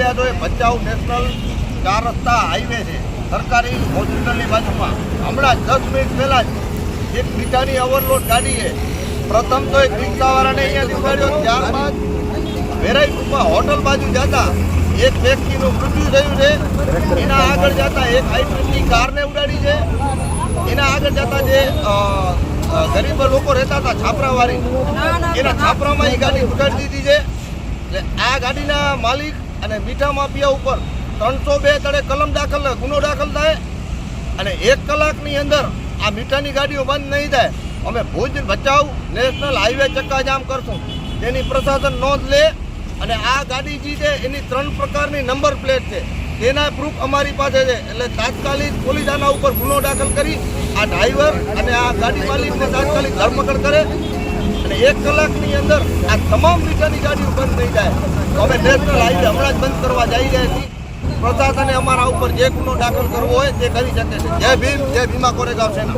રહ્યા છો એ ભચાઉ નેશનલ 4 રસ્તા હાઈવે છે, સરકારી હોસ્પિટલની બાજુમાં. હમણાં 10 મિનિટ પહેલા જ એક મીઠાની ઓવરલોડ ગાડી છે. પ્રથમ તો એક રિક્ષાવાળાને અહીંયાથી ઉપાડ્યો, ત્યારબાદ વેરાઈ ગ્રુપમાં હોટલ બાજુ જતા એક વ્યક્તિનું મૃત્યુ થયું છે. એના આગળ જતા એક હાઈબ્રિડની કારને ઉડાડી છે. એના આગળ જતા જે ગરીબ લોકો રહેતા હતા છાપરાવાળી, એના છાપરામાં એ ગાડી ઉડાડી દીધી છે. એટલે આ ગાડીના માલિક અને મીઠા માફિયા ઉપર 302 તળે ગુનો દાખલ થાય અને 1 કલાકની અંદર આ મીઠાની ગાડીઓ બંધ નહીં થાય, અમે ભુજ ભચાઉ નેશનલ હાઈવે ચક્કાજામ કરશું. તેની પ્રશાસન નોંધ લે અને આ ગાડી જે છે એની 3 પ્રકારની નંબર પ્લેટ છે, તેના પ્રૂફ અમારી પાસે છે. એટલે તાત્કાલિક પોલીસ આના ઉપર ગુનો દાખલ કરી આ ડ્રાઈવર અને આ ગાડી માલિકને તાત્કાલિક ધરપકડ કરે અને 1 કલાકની અંદર આ તમામ મીઠાની ગાડીઓ બંધ નહીં થાય. અમે નેશનલ હાઈવે હમણાં જ બંધ કરવા જઈ રહ્યા છીએ. પ્રશાસને અમારા ઉપર જે ગુનો દાખલ કરવો હોય તે કરી શકે છે. જય ભીમ, જય ભીમા કોરેગાંવ સેના.